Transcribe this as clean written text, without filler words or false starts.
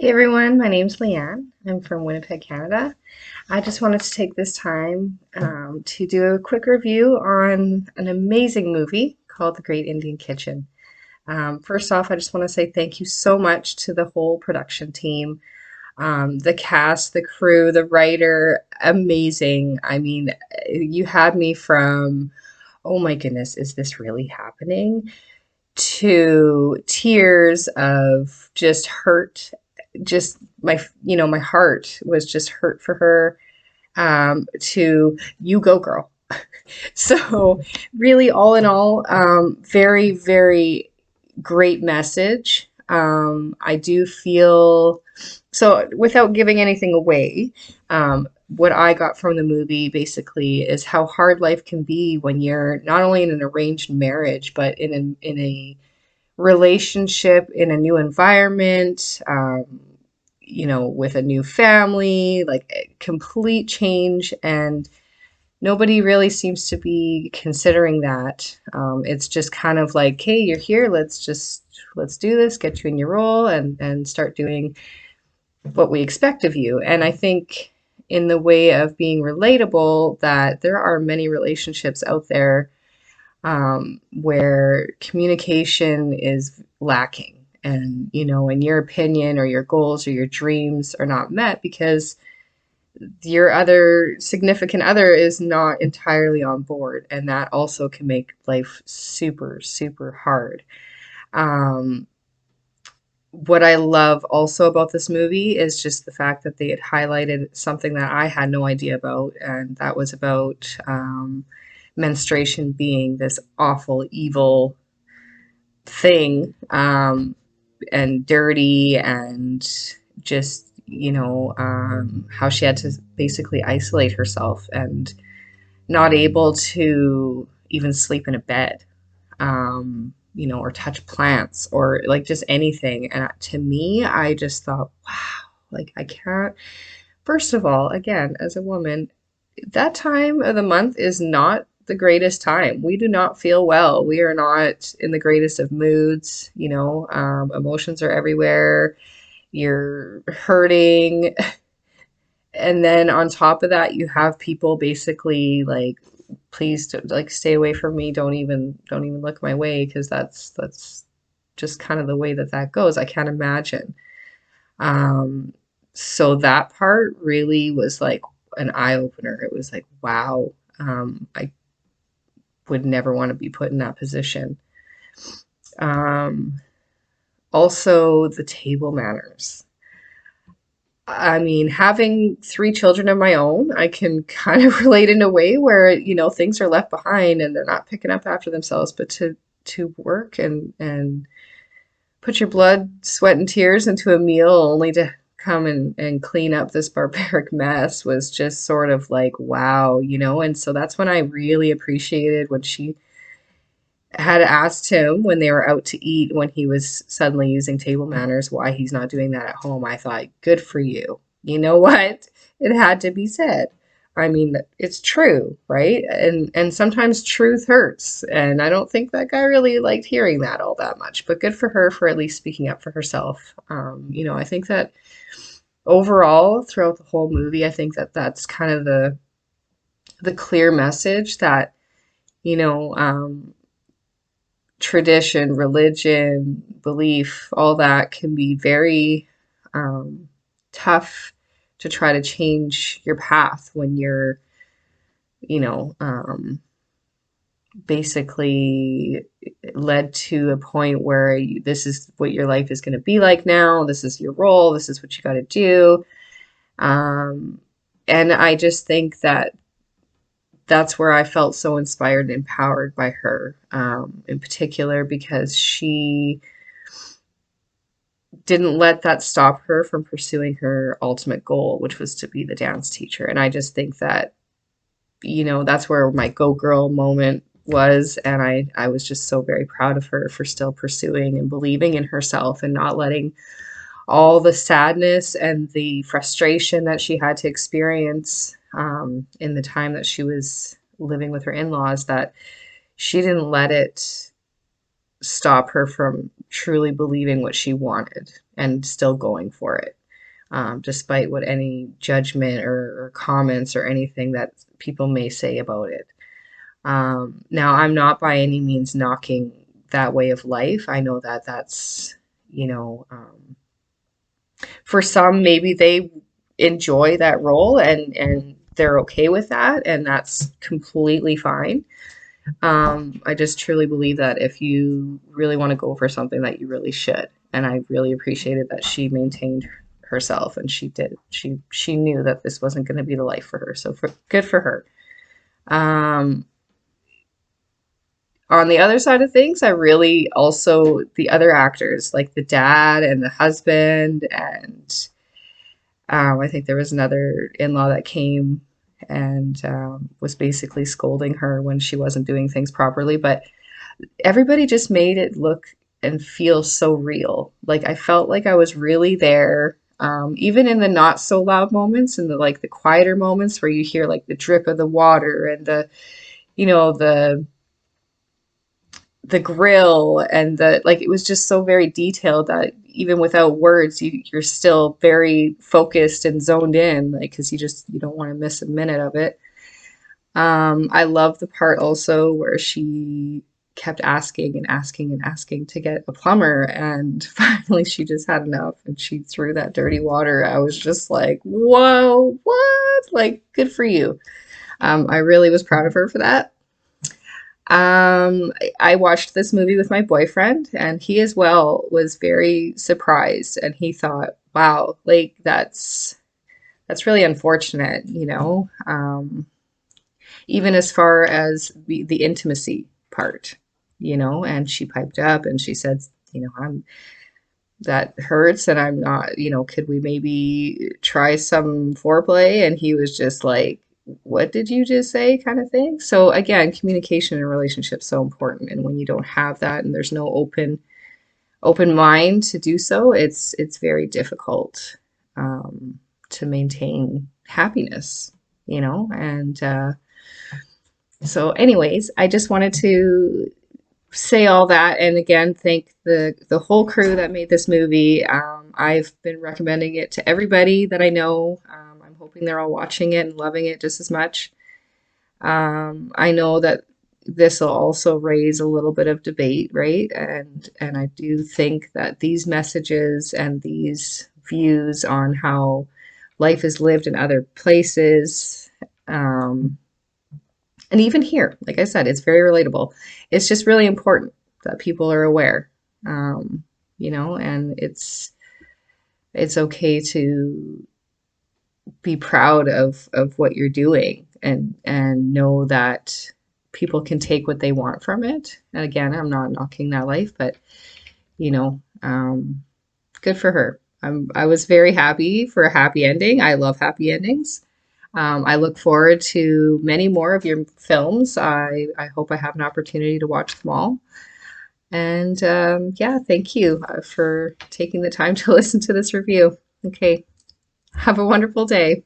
Hey everyone, my name's Leanne. I'm from Winnipeg, Canada. I just wanted to take this time to do a quick review on an amazing movie called The Great Indian Kitchen. First off, I just want to say thank you so much to the whole production team, the cast, the crew, the writer. Amazing. I mean, you had me from, oh my goodness, is this really happening? To tears of just hurt, just my heart was just hurt for her, to you go girl. So really, all in all, very, very great message. I do feel so, without giving anything away, what I got from the movie basically is how hard life can be when you're not only in an arranged marriage, but in a relationship in a new environment, with a new family, like a complete change. And nobody really seems to be considering that. It's just kind of like, hey, you're here. Let's do this, get you in your role and start doing what we expect of you. And I think in the way of being relatable, that there are many relationships out there where communication is lacking. And, in your opinion or your goals or your dreams are not met because your other significant other is not entirely on board. And that also can make life super, super hard. Um, what I love also about this movie is just the fact that they had highlighted something that I had no idea about, and that was about menstruation being this awful, evil thing, and dirty, and just, how she had to basically isolate herself and not able to even sleep in a bed, or touch plants or like just anything. And to me, I just thought, wow, like I can't. First of all, again, as a woman, that time of the month is not the greatest time. We do not feel well. We are not in the greatest of moods. Emotions are everywhere. You're hurting. And then on top of that, you have people basically like, please like stay away from me. Don't even look my way, because that's just kind of the way that goes. I can't imagine. Um, so that part really was like an eye opener. It was like, wow, I would never want to be put in that position. Um, Also, the table manners. I mean, having three children of my own, I can kind of relate in a way where, things are left behind and they're not picking up after themselves, but to work and put your blood, sweat, and tears into a meal only to come and clean up this barbaric mess was just sort of like, wow, and so that's when I really appreciated when she had asked him when they were out to eat, when he was suddenly using table manners, why he's not doing that at home. I thought, good for you. You know what? It had to be said. I mean, it's true, right? And sometimes truth hurts. And I don't think that guy really liked hearing that all that much. But good for her for at least speaking up for herself. I think that overall, throughout the whole movie, I think that that's kind of the clear message that, you know, um, tradition, religion, belief, all that can be very um, tough to try to change your path when you're, you know, um, basically led to a point where this is what your life is going to be like now. This is your role. This is what you got to do. Um, and I just think that that's where I felt so inspired and empowered by her, in particular, because she didn't let that stop her from pursuing her ultimate goal, which was to be the dance teacher. And I just think that, that's where my go girl moment was. And I was just so very proud of her for still pursuing and believing in herself and not letting all the sadness and the frustration that she had to experience, in the time that she was living with her in laws, that she didn't let it stop her from truly believing what she wanted and still going for it, despite what any judgment or comments or anything that people may say about it. Now, I'm not by any means knocking that way of life. I know that that's, you know, for some, maybe they enjoy that role and they're okay with that, and that's completely fine. I just truly believe that if you really want to go for something, that you really should. And I really appreciated that she maintained herself, and she did. She knew that this wasn't going to be the life for her. So good for her. Um, on the other side of things, I really also the other actors, like the dad and the husband, and I think there was another in-law that came and was basically scolding her when she wasn't doing things properly. But everybody just made it look and feel so real. Like I felt like I was really there. Even in the not so loud moments and the like the quieter moments where you hear like the drip of the water and the you know the grill and the like, it was just so very detailed that even without words you're still very focused and zoned in, like because you don't want to miss a minute of it. I love the part also where she kept asking and asking and asking to get a plumber, and finally she just had enough and she threw that dirty water. I was just like, whoa, what? Like, good for you. I really was proud of her for that. I watched this movie with my boyfriend, and he as well was very surprised, and he thought, wow, like that's really unfortunate, you know. Even as far as the intimacy part, you know, and she piped up and she said, you know, I'm that hurts and I'm not, you know, could we maybe try some foreplay? And he was just like, what did you just say, kind of thing. So again, communication in a relationship is so important. And when you don't have that and there's no open mind to do so, it's very difficult to maintain happiness, you know, and so anyways, I just wanted to say all that and again thank the whole crew that made this movie. I've been recommending it to everybody that I know. I'm hoping they're all watching it and loving it just as much. I know that this will also raise a little bit of debate, right? And I do think that these messages and these views on how life is lived in other places, and even here, like I said, it's very relatable. It's just really important that people are aware, you know, and it's okay to be proud of what you're doing and know that people can take what they want from it. And again, I'm not knocking that life, but you know, good for her. I was very happy for a happy ending. I love happy endings. I look forward to many more of your films. I hope I have an opportunity to watch them all. And yeah, thank you for taking the time to listen to this review. Okay, have a wonderful day.